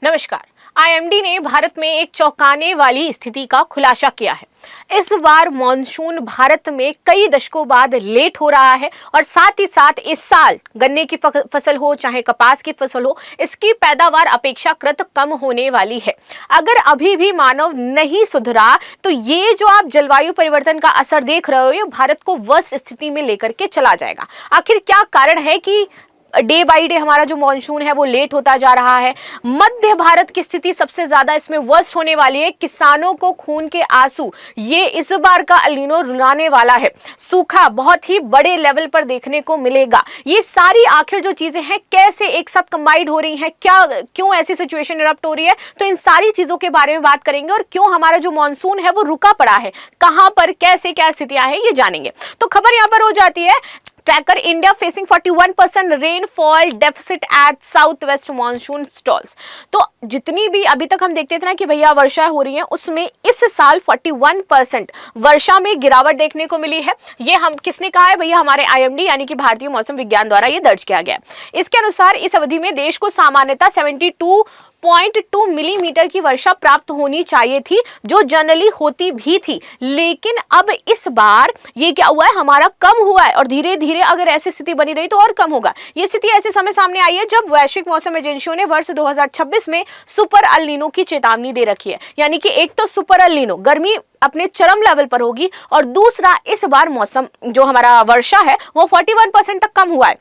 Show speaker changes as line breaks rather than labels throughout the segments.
नमस्कार। आईएमडी ने भारत में एक चौंकाने वाली स्थिति का खुलासा किया है। इस बार मॉनसून भारत में कई दशकों बाद लेट हो रहा है और साथ ही साथ इस साल गन्ने की फसल हो चाहे कपास की फसल हो, इसकी पैदावार अपेक्षाकृत कम होने वाली है। अगर अभी भी मानव नहीं सुधरा तो ये जो आप जलवायु परिवर्तन का असर देख रहे हो, ये भारत को वर्स्ट स्थिति में लेकर के चला जाएगा। आखिर क्या कारण है कि डे बाई डे हमारा जो मॉनसून है वो लेट होता जा रहा है? मध्य भारत की स्थिति सबसे ज्यादा इसमें वर्स्ट होने वाली है। किसानों को खून के आंसू ये इस बार का एल नीनो रुलाने वाला है। सूखा बहुत ही बड़े लेवल पर देखने को मिलेगा। ये सारी आखिर जो चीजें हैं कैसे एक साथ कंबाइंड हो रही हैं, क्यों ऐसी सिचुएशन इरप्ट हो रही है, तो इन सारी चीजों के बारे में बात करेंगे और क्यों हमारा जो मॉनसून है वो रुका पड़ा है, कहां पर कैसे क्या स्थितियां हैं ये जानेंगे। तो खबर यहां पर हो जाती है, tracker India facing 41% rainfall deficit at south west monsoon stalls. तो जितनी भी अभी तक हम देखते थे ना कि भैया वर्षा हो रही है, उसमें इस साल 41% वर्षा में गिरावट देखने को मिली है। ये हम किसने कहा है भैया? हमारे आईएमडी यानी कि भारतीय मौसम विज्ञान द्वारा ये दर्ज किया गया है। इसके अनुसार इस अवधि में देश को सामान्यतः 72.2 मिलीमीटर की वर्षा प्राप्त होनी चाहिए थी, जो जनरली होती भी थी। लेकिन अब इस बार ये क्या हुआ है, हमारा कम हुआ है और धीरे धीरे अगर ऐसी स्थिति बनी रही तो और कम होगा। ये स्थिति ऐसे समय सामने आई है जब वैश्विक मौसम एजेंसियों ने वर्ष 2026 में सुपर एल नीनो की चेतावनी दे रखी है। यानी कि एक तो सुपर एल नीनो गर्मी अपने चरम लेवल पर होगी और दूसरा इस बार मौसम जो हमारा वर्षा है वो 41% तक कम हुआ है।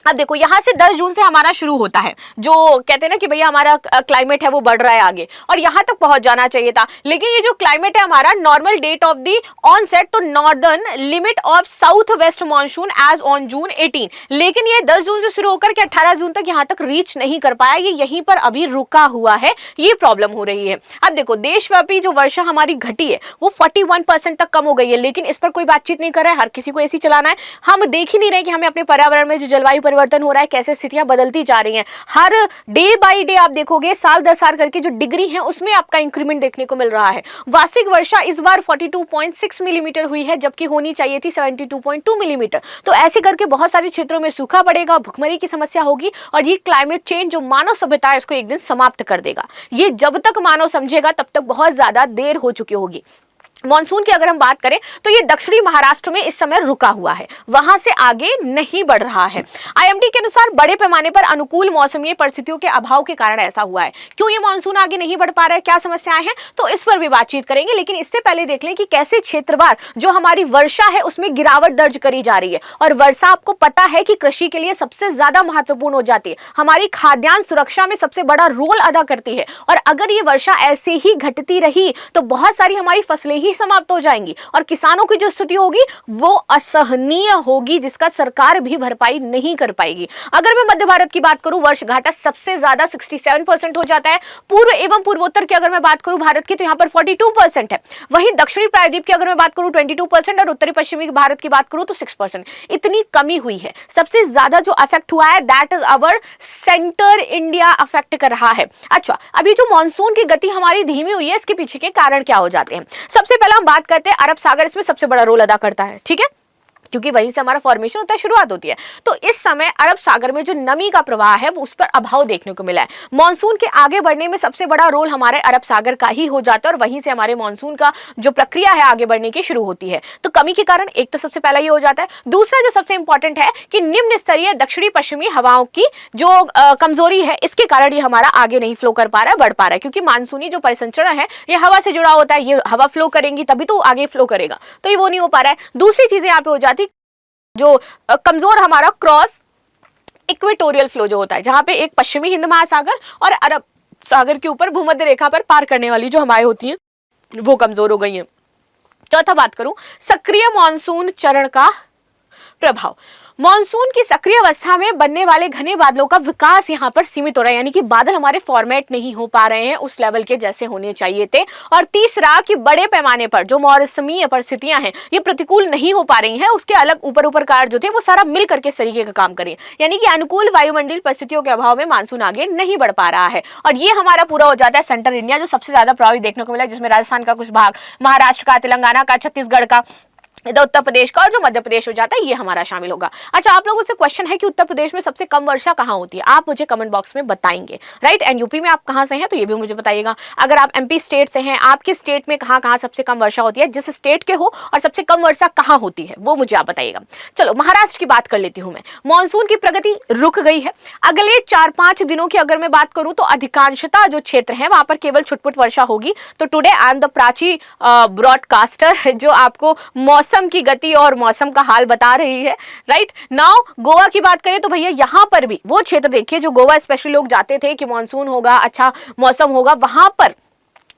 अब देखो, यहां से 10 जून से हमारा शुरू होता है, जो कहते हैं ना कि भैया हमारा क्लाइमेट है वो बढ़ रहा है आगे और यहां तक पहुंच जाना चाहिए था। लेकिन ये जो क्लाइमेट है हमारा normal date of the onset to northern limit of south west monsoon as on June 18, लेकिन ये 10 जून से शुरू होकर के 18 जून तक यहां तक रीच नहीं कर पाया। ये यहीं पर अभी रुका हुआ है, ये प्रॉब्लम हो रही है। अब देखो, देशव्यापी जो वर्षा हमारी घटी है वो 41% तक कम हो गई है, लेकिन इस पर कोई बातचीत नहीं कर रहा है। हर किसी को ऐसी चलाना है। हम देख ही नहीं रहे कि हमें अपने पर्यावरण में जो जलवायु परिवर्तन हो रहा है, कैसे स्थितियां बदलती जा रही हैं। हर डे बाय डे आप देखोगे, साल दर साल करके जो डिग्री है उसमें आपका इंक्रीमेंट देखने को मिल रहा है। वार्षिक वर्षा इस बार 42.6 मिलीमीटर हुई है, जबकि होनी चाहिए थी 72.2 मिलीमीटर। तो ऐसे करके बहुत सारे क्षेत्रों में सूखा पड़ेगा, भुखमरी की समस्या होगी और ये क्लाइमेट चेंज जो मानव सभ्यता है इसको एक दिन समाप्त कर देगा। ये जब तक मानव समझेगा तब तक बहुत ज्यादा देर हो चुकी होगी। मॉनसून की अगर हम बात करें तो ये दक्षिणी महाराष्ट्र में इस समय रुका हुआ है, वहां से आगे नहीं बढ़ रहा है। आईएमडी के अनुसार बड़े पैमाने पर अनुकूल मौसमी परिस्थितियों के अभाव के कारण ऐसा हुआ है। क्यों ये मॉनसून आगे नहीं बढ़ पा रहा है, क्या समस्याएं हैं, तो इस पर भी बातचीत करेंगे। लेकिन इससे पहले देख लें कि कैसे क्षेत्रवार जो हमारी वर्षा है उसमें गिरावट दर्ज करी जा रही है। और वर्षा आपको पता है कि कृषि के लिए सबसे ज्यादा महत्वपूर्ण हो जाती है, हमारी खाद्यान्न सुरक्षा में सबसे बड़ा रोल अदा करती है। और अगर ये वर्षा ऐसे ही घटती रही तो बहुत सारी हमारी फसलें ही समाप्त हो जाएंगी और किसानों की जो स्थिति होगी वो असहनीय होगी, जिसका सरकार भी भरपाई नहीं कर पाएगी। अगर मैं मध्य भारत की बात करूं, वर्ष घाटा सबसे ज्यादा 67% हो जाता है। पूर्व एवं पूर्वोत्तर की अगर मैं बात करूं भारत की तो यहां पर 42% है। वहीं दक्षिणी प्रायद्वीप की अगर मैं बात करूं 22% और उत्तरी पश्चिमी भारत की बात करूं तो 6%। इतनी कमी हुई है। सबसे ज्यादा जो अफेक्ट हुआ है that is our centre India affect कर रहा है। अच्छा, अभी जो मॉनसून की गति हमारी धीमी हुई है, इसके पीछे के कारण क्या हो जाते हैं? सबसे पहले हम बात करते हैं अरब सागर इसमें सबसे बड़ा रोल अदा करता है, ठीक है, क्योंकि वहीं से हमारा फॉर्मेशन होता है, शुरुआत होती है। तो इस समय अरब सागर में जो नमी का प्रवाह है वो उस पर अभाव देखने को मिला है। मॉनसून के आगे बढ़ने में सबसे बड़ा रोल हमारे अरब सागर का ही हो जाता है और वहीं से हमारे मॉनसून का जो प्रक्रिया है आगे बढ़ने की शुरू होती है। तो कमी के कारण एक तो सबसे पहला ये हो जाता है। दूसरा जो सबसे इंपॉर्टेंट है कि निम्न स्तरीय दक्षिणी पश्चिमी हवाओं की जो कमजोरी है, इसके कारण ये हमारा आगे नहीं फ्लो कर पा रहा है, बढ़ पा रहा है, क्योंकि मानसूनी जो परिसंचरण है ये हवा से जुड़ा होता है। ये हवा फ्लो करेंगी तभी तो आगे फ्लो करेगा, तो ये वो नहीं हो पा रहा है। दूसरी चीजें यहाँ पे हो जाती, जो कमजोर हमारा क्रॉस इक्वेटोरियल फ्लो जो होता है, जहां पे एक पश्चिमी हिंद महासागर और अरब सागर के ऊपर भूमध्य रेखा पर पार करने वाली जो हवाएं होती हैं वो कमजोर हो गई हैं। चौथा बात करूं, सक्रिय मॉनसून चरण का प्रभाव। मॉनसून की सक्रिय अवस्था में बनने वाले घने बादलों का विकास यहां पर सीमित हो रहा है, यानी कि बादल हमारे फॉर्मेट नहीं हो पा रहे हैं उस लेवल के जैसे होने चाहिए थे। और तीसरा कि बड़े पैमाने पर जो मौसमी परिस्थितियां हैं ये प्रतिकूल नहीं हो पा रही हैं, उसके अलग ऊपर कार जो थे वो सारा मिल करके इस तरीके का काम करें, यानी कि अनुकूल वायुमंडलीय परिस्थितियों के अभाव में मानसून आगे नहीं बढ़ पा रहा है। और ये हमारा पूरा हो जाता है सेंट्रल इंडिया, जो सबसे ज्यादा प्रभावित देखने को मिला, जिसमें राजस्थान का कुछ भाग, महाराष्ट्र का, तेलंगाना का, छत्तीसगढ़ का, इधर उत्तर प्रदेश का, और जो मध्य प्रदेश हो जाता है ये हमारा शामिल होगा। अच्छा, आप लोगों से क्वेश्चन है कि उत्तर प्रदेश में सबसे कम वर्षा कहाँ होती है, आप मुझे कमेंट बॉक्स में बताएंगे, राइट। एंड यूपी में आप कहाँ से हैं तो ये भी मुझे बताइएगा। अगर आप एमपी स्टेट से हैं, आपके स्टेट में कहाँ कहाँ सबसे कम वर्षा होती है, जिस स्टेट के हो, और सबसे कम वर्षा कहाँ होती है वो मुझे आप बताइएगा। चलो महाराष्ट्र की बात कर लेती हूँ मैं। मानसून की प्रगति रुक गई है। अगले 4-5 दिनों की अगर मैं बात करूं तो अधिकांशतः जो क्षेत्र है वहां पर केवल छुटपुट वर्षा होगी। तो today I am the Prachi broadcaster जो आपको मौसम की गति और मौसम का हाल बता रही है, राइट। नाउ गोवा की बात करें तो भैया यहाँ पर भी वो क्षेत्र देखिए जो गोवा स्पेशली लोग जाते थे कि मानसून होगा, अच्छा मौसम होगा, वहां पर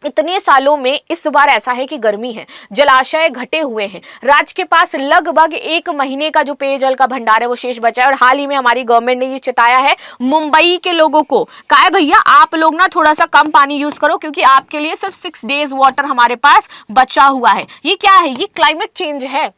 इतने सालों में इस बार ऐसा है कि गर्मी है, जलाशय घटे हुए हैं, राज्य के पास लगभग 1 महीने का जो पेयजल का भंडार है वो शेष बचा है। और हाल ही में हमारी गवर्नमेंट ने ये चेताया है मुंबई के लोगों को, कहा है भैया आप लोग ना थोड़ा सा कम पानी यूज करो क्योंकि आपके लिए सिर्फ 6 डेज वाटर हमारे पास बचा हुआ है। ये क्या है, ये क्लाइमेट चेंज है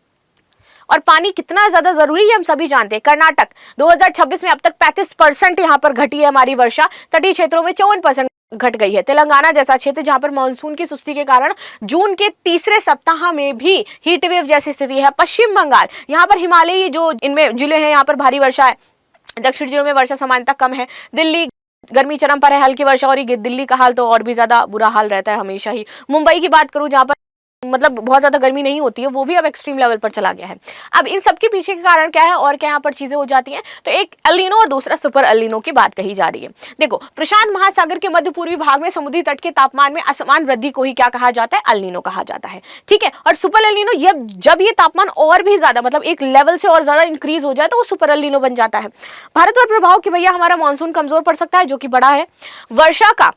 और पानी कितना ज्यादा जरूरी है हम सभी जानते हैं। कर्नाटक 2026 में अब तक 35% यहाँ पर घटी है हमारी वर्षा, तटीय क्षेत्रों में 54% घट गई है। तेलंगाना जैसा क्षेत्र जहां पर मानसून की सुस्ती के कारण जून के तीसरे सप्ताह में भी हीट वेव जैसी स्थिति है। पश्चिम बंगाल, यहाँ पर हिमालयी जो इनमें जिले हैं यहाँ पर भारी वर्षा है, दक्षिण जिलों में वर्षा सामान्यतः कम है। दिल्ली गर्मी चरम पर है, हल्की वर्षा हो रही है। दिल्ली का हाल तो और भी ज्यादा बुरा हाल रहता है हमेशा ही। मुंबई की बात करूं जहां पर मतलब बहुत ज्यादा गर्मी नहीं होती है, वो भी अब एक्सट्रीम लेवल पर चला गया है। अब इन सब के पीछे के कारण क्या है और क्या यहाँ पर चीजें हो जाती हैं, तो एक एल नीनो और दूसरा सुपर एल नीनो की बात कही जा रही है। देखो प्रशांत महासागर के मध्य पूर्वी भाग में समुद्री तट के तापमान में असमान वृद्धि को ही क्या कहा जाता है, एल नीनो कहा जाता है, ठीक है। और सुपर एल नीनो जब ये तापमान और भी ज्यादा मतलब एक लेवल से और ज्यादा इंक्रीज हो जाए तो वो सुपर एल नीनो बन जाता है। भारत पर प्रभाव कि भैया हमारा मानसून कमजोर पड़ सकता है, जो कि बड़ा है। वर्षा का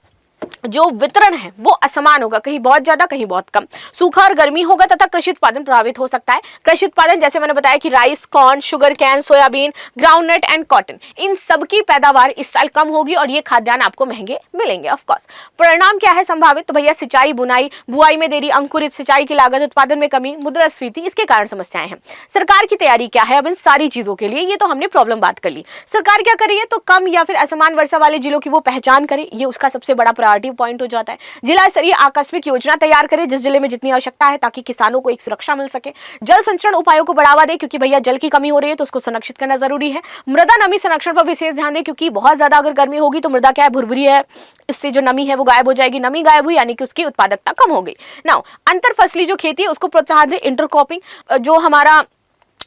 जो वितरण है वो असमान होगा, कहीं बहुत ज्यादा कहीं बहुत कम। सूखा और गर्मी होगा तथा कृषि उत्पादन प्रभावित हो सकता है। कृषि उत्पादन जैसे मैंने बताया कि rice, corn, sugar cane, soybean, groundnut and cotton, इन सब की पैदावार इस साल कम होगी और ये खाद्यान्न आपको महंगे मिलेंगे ऑफ कोर्स। परिणाम क्या है संभावित, तो भैया सिंचाई, बुनाई, बुआई में देरी, अंकुरित सिंचाई की लागत, उत्पादन में कमी, मुद्रास्फीति, इसके कारण समस्याएं हैं। सरकार की तैयारी क्या है अब इन सारी चीजों के लिए, ये तो हमने प्रॉब्लम बात कर ली। सरकार क्या कर रही है, तो कम या फिर असमान वर्षा वाले जिलों की वो पहचान करे, ये उसका सबसे बड़ा प्रायोरिटी पॉइंट हो जाता है। जिला स्तरीय आकस्मिक योजना तैयार करे जिस जिले में जितनी आवश्यकता है ताकि किसानों को एक सुरक्षा मिल सके। जल संरक्षण उपायों को बढ़ावा दे क्योंकि भैया जल की कमी हो रही है तो उसको संरक्षित करना जरूरी है। मृदा नमी संरक्षण पर विशेष ध्यान दे क्योंकि बहुत ज्यादा अगर गर्मी होगी तो मृदा क्या है, भुरभुरी है, इससे जो नमी है वो गायब हो जाएगी। नमी गायब हुई यानी कि उसकी उत्पादकता कम हो गई। नाउ अंतर फसली जो खेती है उसको प्रोत्साहन दे, इंटरक्रॉपिंग जो हमारा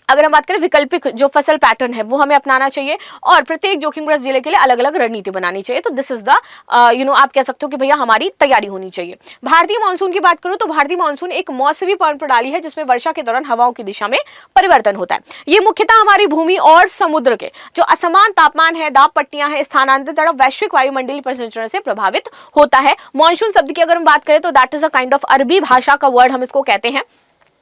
अगर हम बात करें वैकल्पिक जो फसल पैटर्न है वो हमें अपनाना चाहिए और प्रत्येक जोखिमग्रस्त जिले के लिए अलग अलग रणनीति बनानी चाहिए। तो दिस इज द आप कह सकते हो कि भैया हमारी तैयारी होनी चाहिए। भारतीय मानसून की बात करूं तो भारतीय मानसून एक मौसमी पवन प्रणाली है जिसमें वर्षा के दौरान हवाओं की दिशा में परिवर्तन होता है। ये मुख्यतः हमारी भूमि और समुद्र के जो असमान तापमान है, दाब पट्टियां हैं, स्थानांतरित वैश्विक वायुमंडलीय परिसंचरण से प्रभावित होता है। मानसून शब्द की अगर हम बात करें तो that is a kind of अरबी भाषा का वर्ड हम इसको कहते हैं,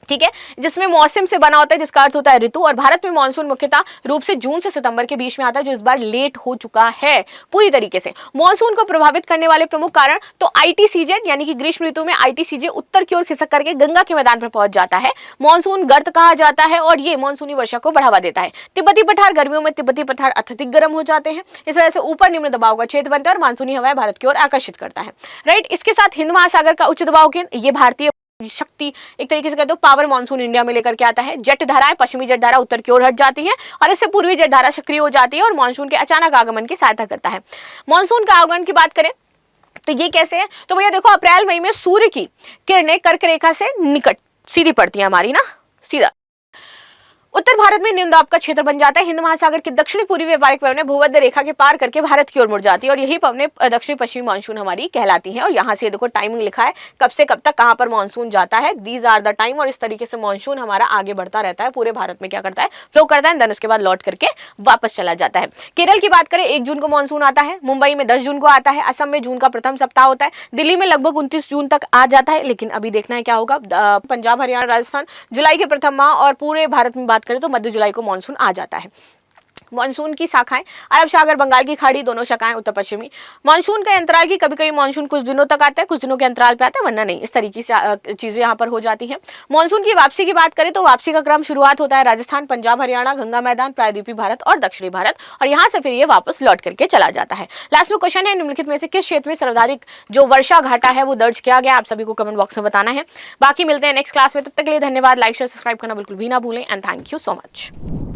ठीक है, जिसमें मौसम से बना होता है जिसका अर्थ होता है ऋतु। और भारत में मानसून मुख्यतः रूप से जून से सितंबर के बीच में आता है जो इस बार लेट हो चुका है पूरी तरीके से। मानसून को प्रभावित करने वाले प्रमुख कारण तो आईटीसीजे यानी कि ग्रीष्म ऋतु में आईटीसीजे उत्तर की ओर खिसक करके गंगा के मैदान पर पहुंच जाता है। मानसून गर्त कहा जाता है और ये मानसूनी वर्षा को बढ़ावा देता है। तिब्बती पठार, गर्मियों में तिब्बती पठार अत्यधिक गर्म हो जाते हैं, इस वजह से ऊपर निम्न दबाव का क्षेत्र बनता है और मानसूनी हवाएं भारत की ओर आकर्षित करता है, राइट। इसके साथ हिंद महासागर का उच्च दबाव केंद्र, ये भारतीय शक्ति एक तरीके से कहते हो पावर मानसून इंडिया में लेकर के आता है। जेट धाराएं, पश्चिमी जेट धारा उत्तर की ओर हट जाती है और इससे पूर्वी जेट धारा सक्रिय हो जाती है और मानसून के अचानक आगमन की सहायता करता है। मानसून का आगमन की बात करें तो ये कैसे है, तो भैया देखो अप्रैल मई में सूर्य की किरणें कर्क रेखा से निकट सीधी पड़ती है हमारी ना, सीधा उत्तर भारत में निम्न दाब का क्षेत्र बन जाता है। हिंद महासागर की दक्षिणी पूर्वी व्यापारिक पवनें भूमध्य रेखा के पार करके भारत की ओर मुड़ जाती है और यही पवनें दक्षिणी पश्चिमी मानसून हमारी कहलाती हैं। और यहाँ से देखो टाइमिंग लिखा है कब से कब तक कहाँ पर मानसून जाता है, दीज आर द टाइम। और इस तरीके से मानसून हमारा आगे बढ़ता रहता है, पूरे भारत में क्या करता है, फ्लो करता है, देन उसके बाद लौट करके वापस चला जाता है। केरल की बात करें 1 जून को मानसून आता है, मुंबई में 10 जून को आता है, असम में जून का प्रथम सप्ताह होता है, दिल्ली में लगभग 29 जून तक आ जाता है। लेकिन अभी देखना है क्या होगा, पंजाब, हरियाणा, राजस्थान जुलाई के प्रथम माह और पूरे भारत में बात करें तो मध्य जुलाई मानसून आ जाता है। मानसून की शाखाएं अरब सागर, बंगाल की खाड़ी, दोनों शाखाएं उत्तर पश्चिमी। मानसून के अंतराल की कभी कभी मानसून कुछ दिनों तक आता है, कुछ दिनों के अंतराल पे आता है, वरना नहीं। इस तरीके से चीजें यहाँ पर हो जाती हैं। मानसून की वापसी की बात करें तो वापसी का क्रम शुरुआत होता है राजस्थान, पंजाब, हरियाणा, गंगा मैदान, प्रायद्वीपीय भारत और दक्षिणी भारत, और यहाँ से फिर ये वापस लौट करके चला जाता है। लास्ट में क्वेश्चन है, निम्नलिखित में से किस क्षेत्र में सर्वाधिक जो वर्षा घाटा है वो दर्ज किया गया? आप सभी को कमेंट बॉक्स में बताना है। बाकी मिलते हैं नेक्स्ट क्लास में, तब तक के लिए धन्यवाद। लाइक शेयर सब्सक्राइब करना बिल्कुल भी ना भूलें and thank you so much.